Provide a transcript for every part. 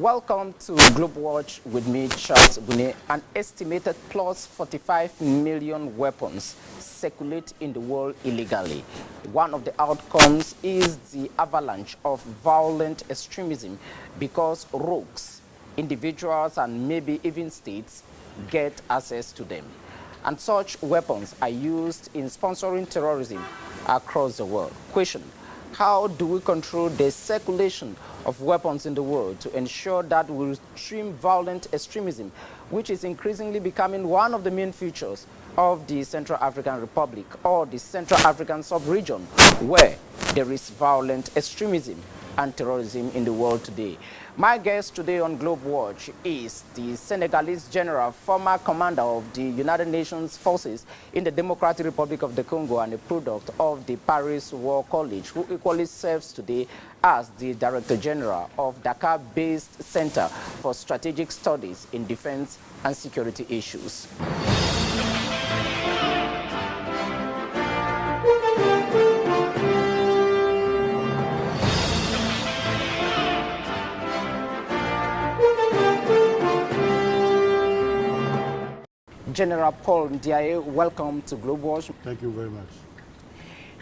Welcome to Globewatch with me, Charles Bune. An estimated plus 45 million weapons circulate in the world illegally. One of the outcomes is the avalanche of violent extremism because rogues, individuals, and maybe even states get access to them. And such weapons are used in sponsoring terrorism across the world. Question: how do we control the circulation of weapons in the world to ensure that we trim violent extremism, which is increasingly becoming one of the main features of the Central African Republic or the Central African sub-region, where there is violent extremism and terrorism in the world today? My guest today on Globewatch is the Senegalese general, former commander of the United Nations forces in the Democratic Republic of the Congo and a product of the Paris War College, who equally serves today as the Director General of DAKAR-based Center for Strategic Studies in Defense and Security Issues. General Paul Ndiaye, welcome to Globewatch. Thank you very much.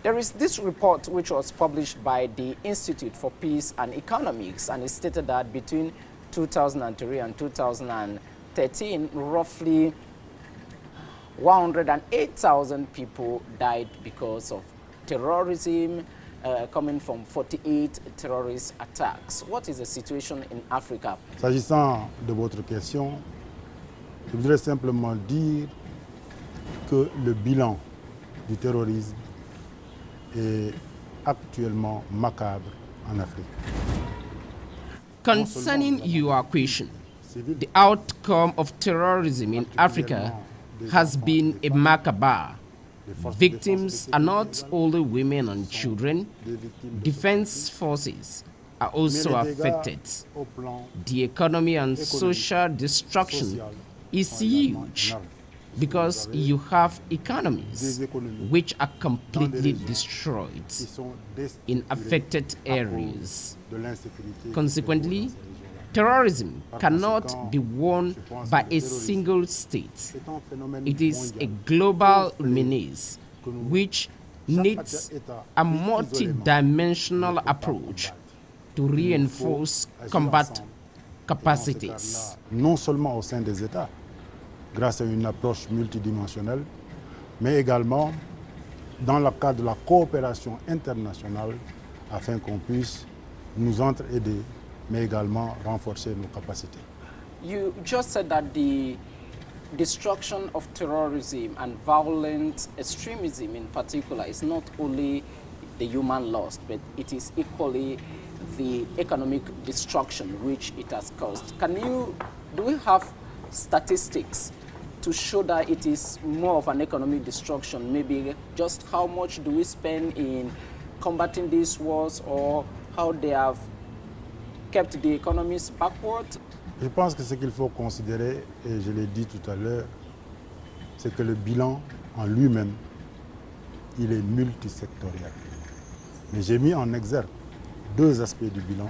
There is this report which was published by the Institute for Peace and Economics, and it stated that between 2003 and 2013, roughly 108,000 people died because of terrorism, coming from 48 terrorist attacks. What is the situation in Africa? S'agissant de votre question, je voudrais simplement dire que le bilan du terrorisme est actuellement macabre en Afrique. Concerning your question, the outcome of terrorism in Africa has been a macabre. Victims are not only women and children. Defense forces are also affected. The economy and social destruction is huge because you have economies which are completely destroyed in affected areas. Consequently, terrorism cannot be won by a single state. It is a global menace which needs a multi-dimensional approach to reinforce combat capacities. Non seulement au sein des États, grâce à une approche multidimensionnelle, mais également dans le cadre de la coopération internationale afin qu'on puisse nous entraider, mais également renforcer nos capacités. You just said that the destruction of terrorism and violent extremism in particular is not only the human loss, but it is equally the economic destruction which it has caused. Do we have statistics to show that it is more of an economic destruction? Maybe just how much do we spend in combating these wars, or how they have kept the economies backward? Je pense que ce qu'il faut considérer, et je l'ai dit tout à l'heure, c'est que le bilan en lui-même, il est multisectoriel. Mais j'ai mis en exergue deux aspects du bilan.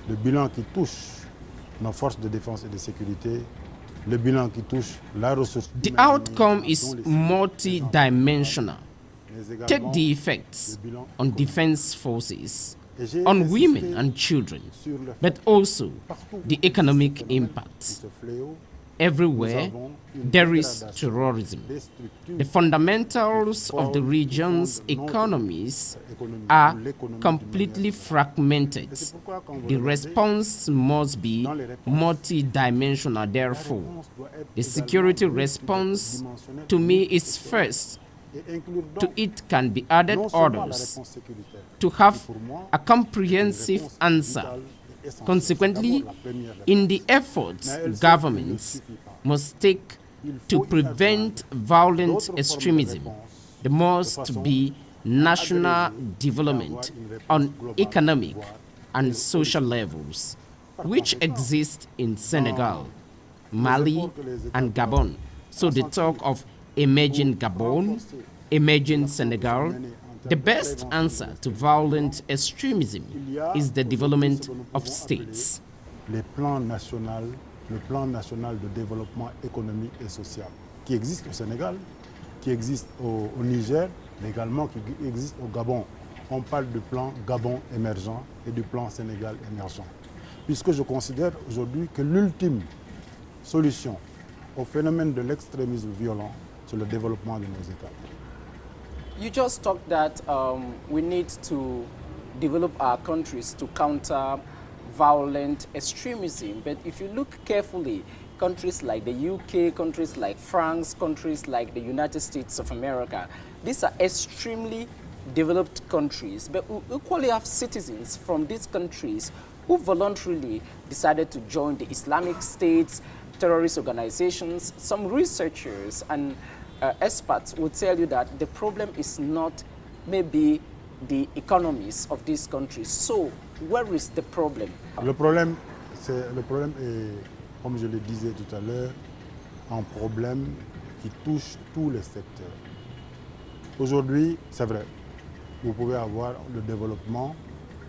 Le bilan qui touche nos forces de défense et de sécurité, le bilan qui touche la ressource. The outcome is multi-dimensional. Take the effects on defense forces, on women and children, but also the economic impact. Everywhere there is terrorism. The fundamentals of the region's economies are completely fragmented. The response must be multidimensional. Therefore, the security response to me is first. To it can be added others to have a comprehensive answer. Consequently, in the efforts governments must take to prevent violent extremism, there must be national development on economic and social levels, which exist in Senegal, Mali, and Gabon. So the talk of emerging Gabon, emerging Senegal, the best answer to violent extremism is the development of states. le plan national de développement économique et social qui existe au Sénégal, qui existe au Niger, mais également qui existe au Gabon. On parle du plan Gabon émergent et du plan Sénégal émergent. Puisque je considère aujourd'hui que l'ultime solution au phénomène de l'extrémisme violent, c'est le développement de nos États. You just talked that we need to develop our countries to counter violent extremism. But if you look carefully, countries like the UK, countries like France, countries like the United States of America, these are extremely developed countries, but we equally have citizens from these countries who voluntarily decided to join the Islamic States, terrorist organizations. Some researchers and experts will tell you that the problem is not maybe the economies of these countries. So where is the problem? Le problème est, comme je le disais tout à l'heure, un problème qui touche tous les secteurs. Aujourd'hui, c'est vrai, vous pouvez avoir le développement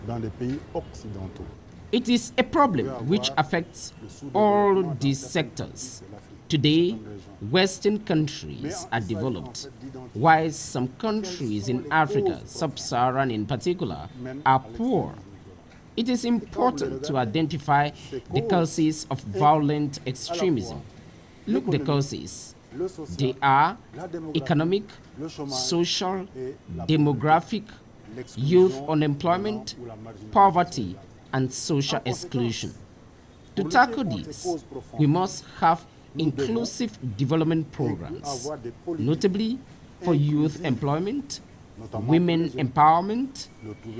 dans des pays occidentaux. It is a problem which affects all these sectors. Today, Western countries are developed, while some countries in Africa, sub-Saharan in particular, are poor. It is important to identify the causes of violent extremism. Look the causes. They are economic, social, demographic, youth unemployment, poverty, and social exclusion. To tackle this, we must have inclusive development programs, notably for youth employment, women empowerment,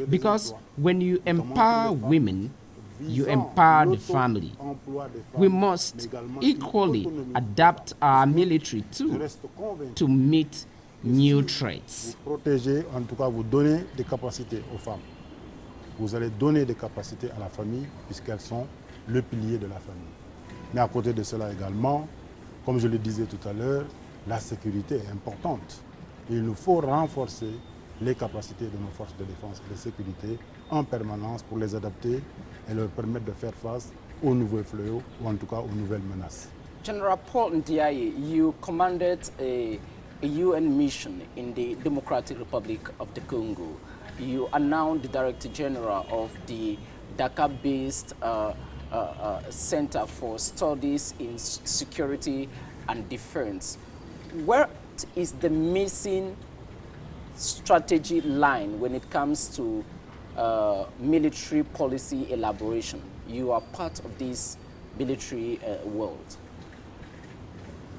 because when you empower women, you empower the family. We must equally adapt our military too to meet new threats. Vous protégez, en tout cas, vous donnez des capacités aux femmes. Vous allez donner des capacités à la famille puisqu'elles sont le pilier de la famille. Mais à côté de cela également, comme je le disais tout à l'heure, la sécurité est importante. Il nous faut renforcer les capacités de nos forces de défense et de sécurité en permanence pour les adapter et leur permettre de faire face aux nouveaux fléaux ou en tout cas aux nouvelles menaces. General Paul Ndiaye, you commanded a UN mission in the Democratic Republic of the Congo. You are now the Director General of the DAKAR-based Center for Studies in Security and Defense. Where is the missing strategy line when it comes to military policy elaboration? You are part of this military world.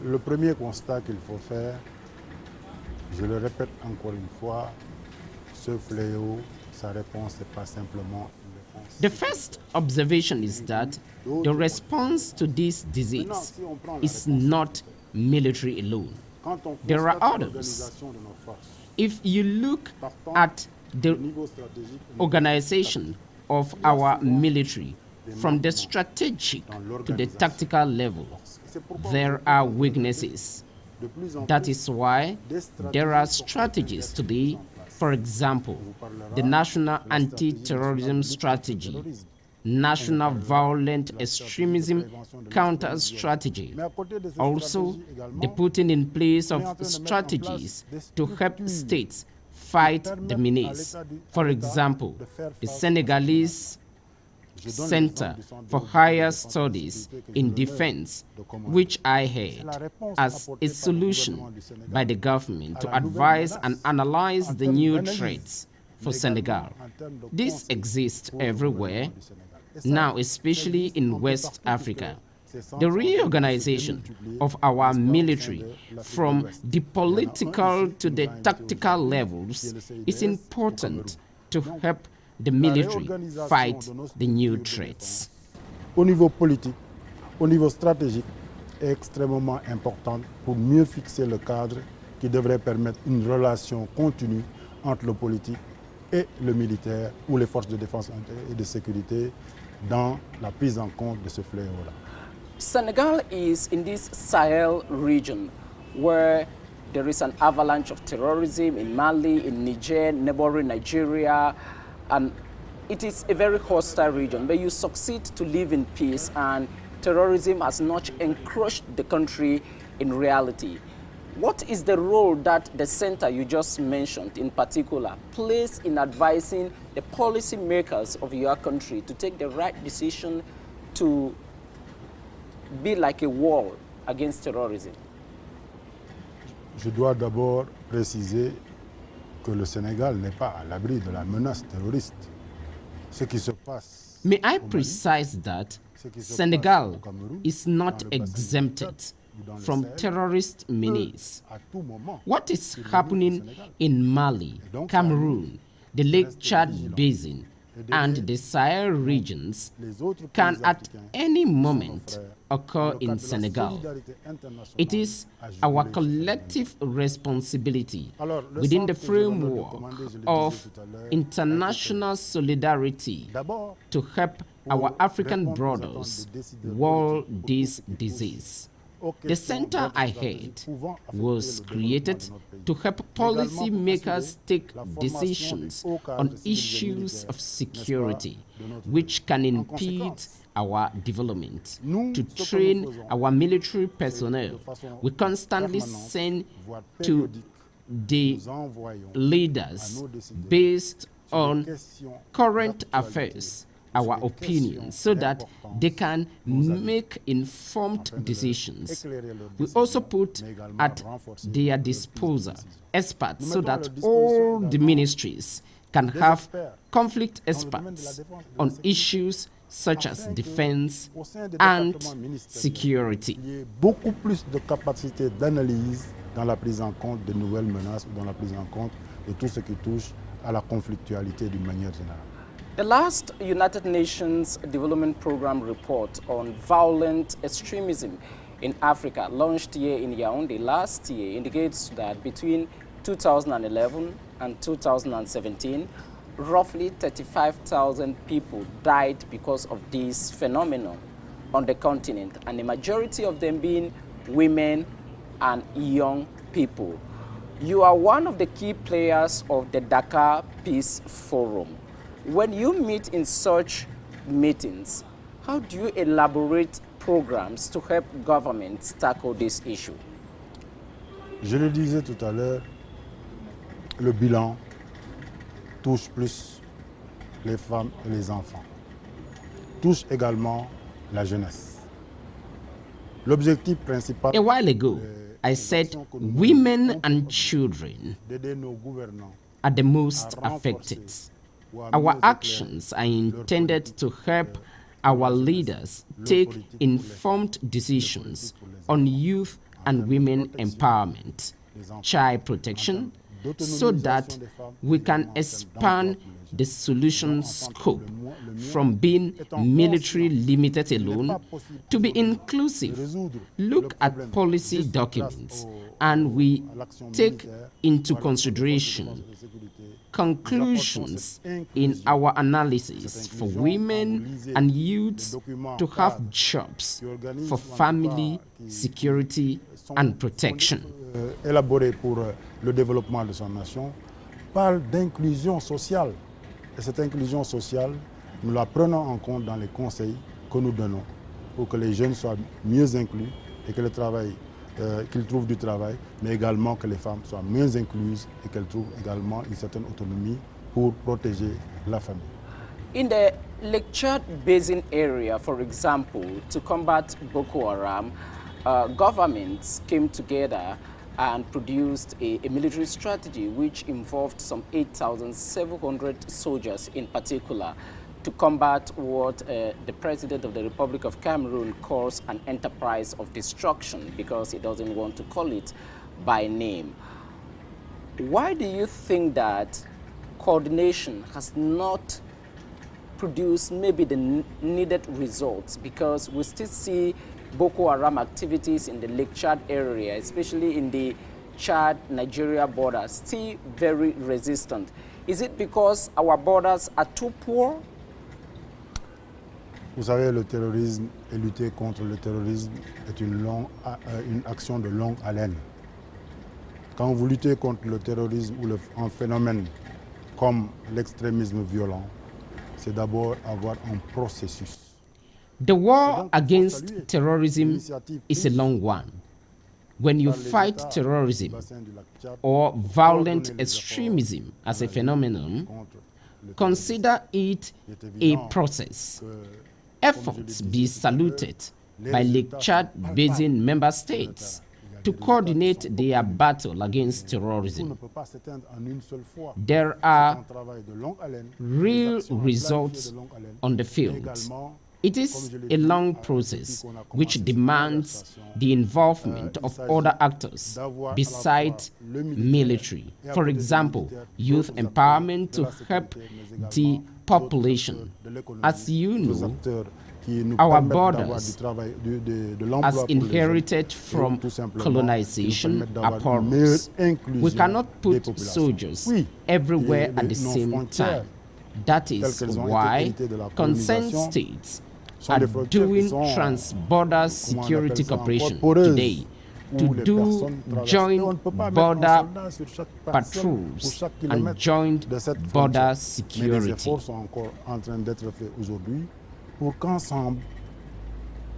Le premier constat qu'il faut faire, je le répète encore une fois, ce fléau, sa réponse n'est pas simplement une réponse. The first observation is that the response to this disease is not military alone. There are others. If you look at the organization of our military from the strategic to the tactical level, there are weaknesses. That is why there are strategies today. For example, the National Anti-Terrorism Strategy, National Violent Extremism Counter Strategy. Also, the putting in place of strategies to help states fight the menace. For example, the Senegalese Center for Higher Studies in Defense, which I heard as a solution by the government to advise and analyze the new threats for Senegal. This exists everywhere, now especially in West Africa. The reorganization of our military from the political to the tactical levels is important to help the military fight the new threats. Au niveau politique, au niveau stratégique, est extrêmement importante pour mieux fixer le cadre qui devrait permettre une relation continue entre le politique et le militaire ou les forces de défense et de sécurité dans la prise en compte de ce fléau-là. Senegal is in this Sahel region where there is an avalanche of terrorism in Mali, in Niger, neighboring Nigeria, and it is a very hostile region, but you succeed to live in peace, and terrorism has not encroached the country in reality. What is the role that the center you just mentioned in particular plays in advising the policy makers of your country to take the right decision to be like a wall against terrorism? Je dois d'abord préciser que le Sénégal n'est pas à l'abri de la menace terroriste. Ce qui se passe May I precise that Senegal is not exempted from terrorist menace. What is happening in Mali, Cameroon, the Lake Chad Basin, and the Sahel regions can at any moment occur in Senegal. It is our collective responsibility within the framework of international solidarity to help our African brothers wall this disease. The center I head was created to help policy makers take decisions on issues of security which can impede our development. To train our military personnel, we constantly send to the leaders based on current affairs our opinions so that they can make informed decisions. We also put at their disposal experts so that all the ministries can have conflict experts on issues such as defense and security. Il y a beaucoup plus de capacité d'analyse dans la prise en compte de nouvelles menaces ou dans la prise en compte de tout ce qui touche à la conflictualité d'une manière générale. The last United Nations Development Programme report on violent extremism in Africa, launched here in Yaoundé last year, indicates that between 2011 and 2017, roughly 35,000 people died because of this phenomenon on the continent, and the majority of them being women and young people. You are one of the key players of the Dakar Peace Forum. When you meet in such meetings, how do you elaborate programs to help governments tackle this issue? Je le disais tout à l'heure, le bilan touche plus les femmes et les enfants, touche également la jeunesse. L'objectif principal. A while ago, I said women and children are the most affected. Our actions are intended to help our leaders take informed decisions on youth and women empowerment, child protection, so that we can expand the solution scope from being military limited alone to be inclusive. Look at policy documents and we take into consideration conclusions in our analysis for women and youths to have jobs for family, security and protection. Élaboré pour le développement de son nation, parle d'inclusion sociale. Et cette inclusion sociale, nous la prenons en compte dans les conseils que nous donnons pour que les jeunes soient mieux inclus et que le travail qu'ils trouvent du travail, mais également que les femmes soient mieux incluses et qu'elles trouvent également une certaine autonomie pour protéger la famille. In the Lake Chad Basin area, for example, to combat Boko Haram, governments came together and produced a military strategy which involved some 8,700 soldiers in particular to combat what the President of the Republic of Cameroon calls an enterprise of destruction because he doesn't want to call it by name. Why do you think that coordination has not produced maybe the needed results? Because we still see Boko Haram activities in the Lake Chad area, especially in the Chad-Nigeria border, still very resistant. Is it because our borders are too poor? Vous savez, le terrorisme et lutter contre le terrorisme est une action de longue haleine. Quand vous luttez contre le terrorisme ou un phénomène comme l'extrémisme violent, c'est d'abord avoir un processus. The war against terrorism is a long one. When you fight terrorism or violent extremism as a phenomenon, consider it a process. Efforts be saluted by Lake Chad Basin member states to coordinate their battle against terrorism. There are real results on the field. It is a long process which demands the involvement of other actors besides military. For example, youth empowerment to help the population. As you know, our borders, as inherited from colonization, are porous. We cannot put soldiers everywhere at the same time. That is why concerned states are doing trans-border security cooperation today to do joint border patrols and joint border security. Pour qu'ensemble,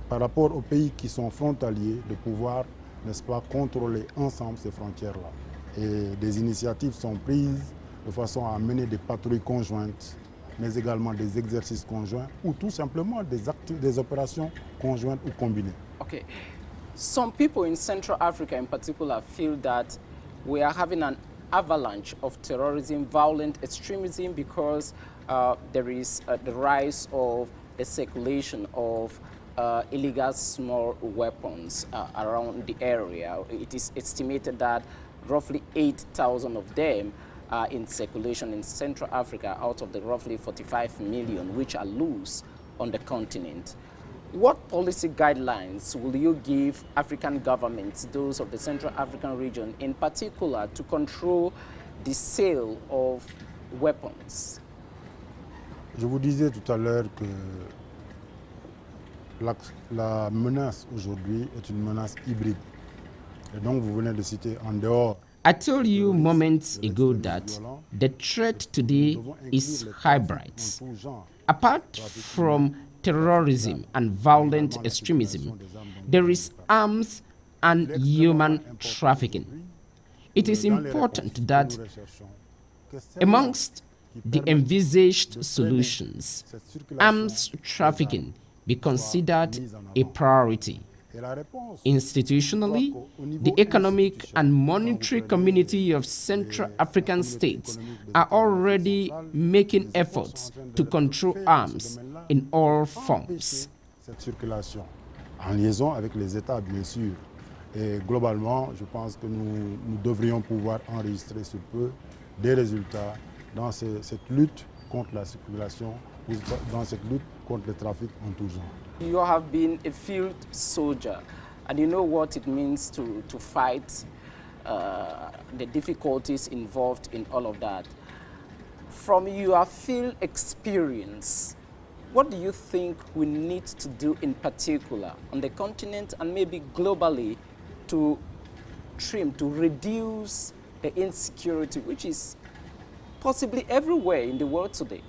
par rapport aux pays qui sont frontaliers, de pouvoir, n'est-ce pas, contrôler ensemble ces frontières-là. Et des initiatives sont prises de façon à mener des patrouilles conjointes, mais également des exercices conjoints ou tout simplement des opérations conjointes ou combinées. Okay. Some people in Central Africa in particular feel that we are having an avalanche of terrorism, violent extremism, because there is the rise of the circulation of illegal small weapons around the area. It is estimated that roughly 8,000 of them are in circulation in Central Africa out of the roughly 45 million which are loose on the continent. What policy guidelines will you give African governments, those of the Central African region in particular, to control the sale of weapons? Je vous disais tout à l'heure que la menace aujourd'hui est une menace hybride. Et donc vous venez de citer en dehors. I told you moments ago that the threat today is hybrids. Apart from terrorism and violent extremism, there is arms and human trafficking. It is important that amongst the envisaged solutions, arms trafficking be considered a priority. Institutionally, the economic and monetary community of Central African states are already making efforts to control arms in all forms. Cette circulation, en liaison avec les États, bien sûr. Et globalement, je pense que nous devrions pouvoir enregistrer sous peu des résultats dans cette lutte contre la circulation, dans cette lutte contre le trafic en tout genre. You have been a field soldier, and you know what it means to fight, the difficulties involved in all of that. From your field experience, what do you think we need to do in particular on the continent and maybe globally to reduce the insecurity which is possibly everywhere in the world today?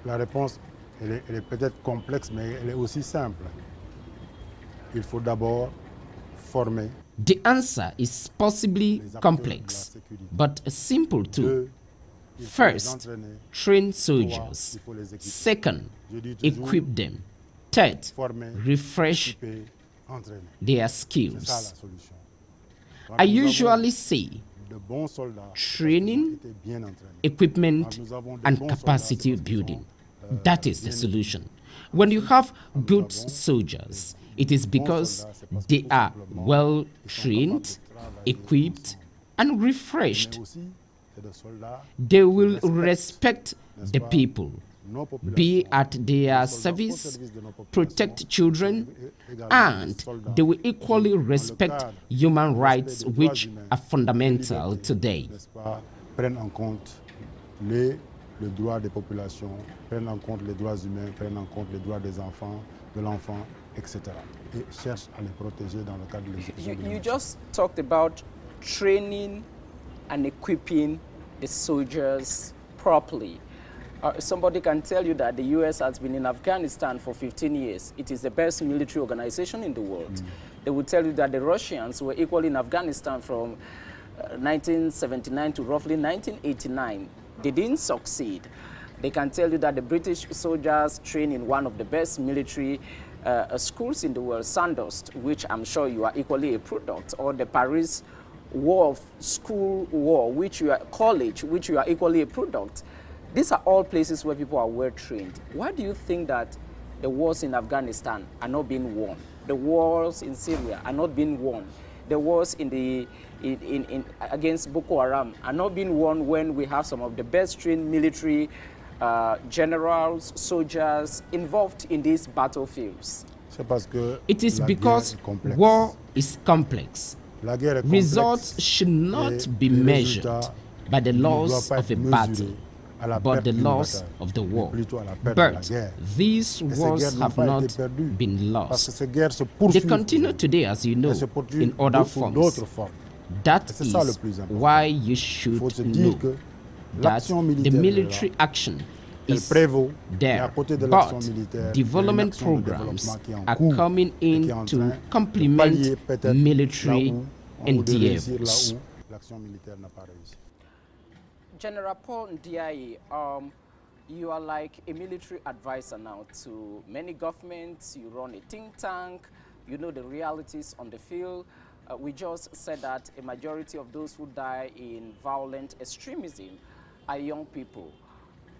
La réponse, elle est peut-être complexe, mais elle est aussi simple. Il faut d'abord former. The answer is possibly complex, but simple too. First, train soldiers. Second, equip them. Third, refresh their skills. I usually say training, equipment, and capacity building. That is the solution. When you have good soldiers, it is because they are well trained, equipped, and refreshed. They will respect the people, be at their service, protect children, and they will equally respect human rights, which are fundamental today. Prennent en compte le droit des populations, prennent en compte les droits humains, prennent en compte les droits des enfants, de l'enfant, etc. Et cherchent à les protéger dans le cadre de l'exécution. You just talked about training and equipping the soldiers properly. Somebody can tell you that the U.S. has been in Afghanistan for 15 years. It is the best military organization in the world. They will tell you that the Russians were equally in Afghanistan from 1979 to roughly 1989. They didn't succeed. They can tell you that the British soldiers train in one of the best military schools in the world, Sandhurst, which I'm sure you are equally a product, or the Paris War School War, which you are college, which you are equally a product. These are all places where people are well trained. Why do you think that the wars in Afghanistan are not being won? The wars in Syria are not being won. The wars against Boko Haram are not being won when we have some of the best trained military generals, soldiers involved in these battlefields. It is because war is complex. Results should not be measured by the loss of a battle, but the loss of the war. But these wars have not been lost. They continue today, as you know, in other forms. That is why you should know that the military action is there, but development programs are coming in to complement military endeavors. General Paul Ndiaye, you are like a military advisor now to many governments. You run a think tank. You know the realities on the field. We just said that a majority of those who die in violent extremism are young people.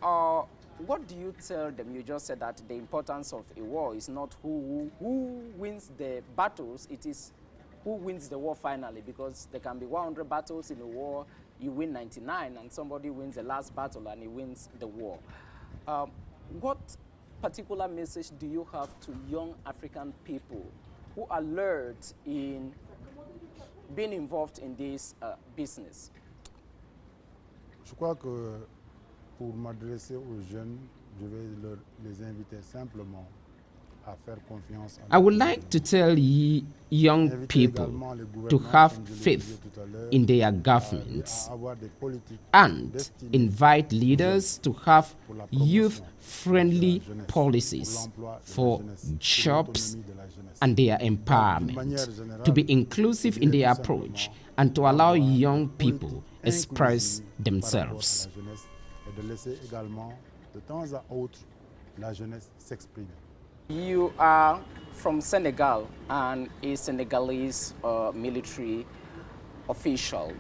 What do you tell them? You just said that the importance of a war is not who wins the battles, it is who wins the war finally, because there can be 100 battles in a war, you win 99, and somebody wins the last battle and he wins the war. What particular message do you have to young African people who are alert in being involved in this business? Je crois que pour m'adresser aux jeunes, je vais les inviter simplement à faire confiance. I would like to tell young people to have faith in their governments and invite leaders to have youth-friendly policies for jobs and their empowerment, to be inclusive in their approach, and to allow young people express themselves. You are from Senegal and a Senegalese military official.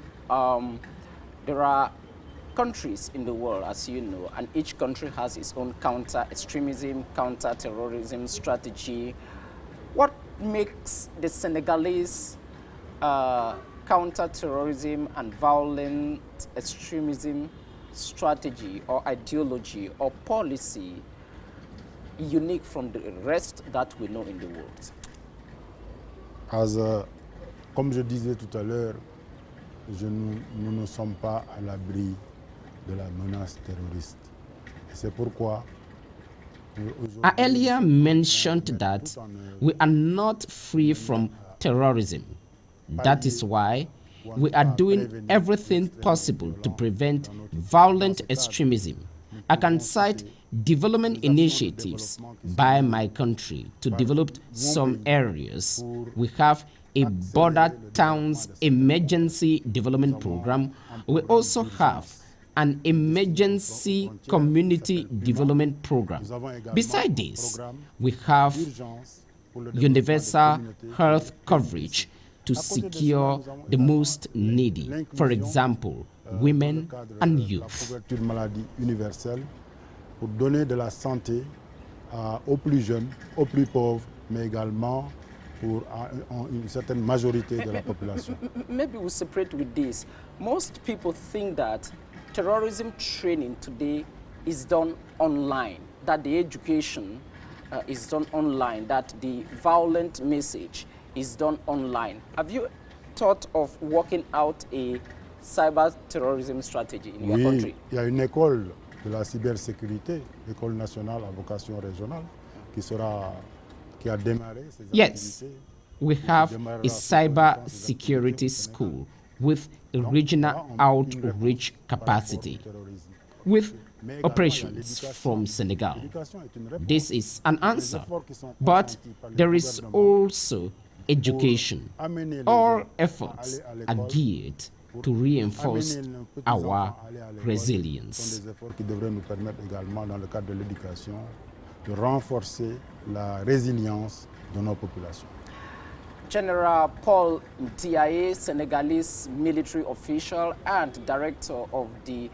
There are countries in the world, as you know, and each country has its own counter-extremism, counter-terrorism strategy. What makes the Senegalese counter-terrorism and violent extremism strategy or ideology or policy unique from the rest that we know in the world? Comme je disais tout à l'heure, nous ne sommes pas à l'abri de la menace terroriste. Et c'est pourquoi I earlier mentioned that we are not free from terrorism. That is why we are doing everything possible to prevent violent extremism. I can cite development initiatives by my country to develop some areas. We have a border towns emergency development program. We also have an emergency community development program. Besides this, we have universal health coverage to secure the most needy, for example, women and youth. Pour donner de la santé aux plus jeunes, aux plus pauvres, mais également pour une certaine majorité de la population. Maybe we'll separate with this. Most people think that terrorism training today is done online, that the education is done online, that the violent message is done online. Have you thought of working out a cyber terrorism strategy in your country? Il y a une école de la cybersécurité, l'école nationale à vocation régionale, qui a démarré ses activités. We have a cyber security school with a regional outreach capacity, with operations from Senegal. This is an answer, but there is also education. All efforts are geared to reinforce our resilience. Des efforts qui devraient nous permettre également, dans le cadre de l'éducation, de renforcer la résilience de nos populations. General Paul Ndiaye, Senegalese military official and director of the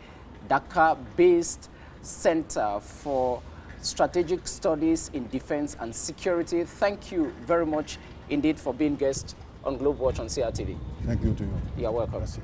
Dakar-based Center for Strategic Studies in Defense and Security. Thank you very much indeed for being guest on Globewatch on CRTV. Thank you to you. You're welcome. Merci.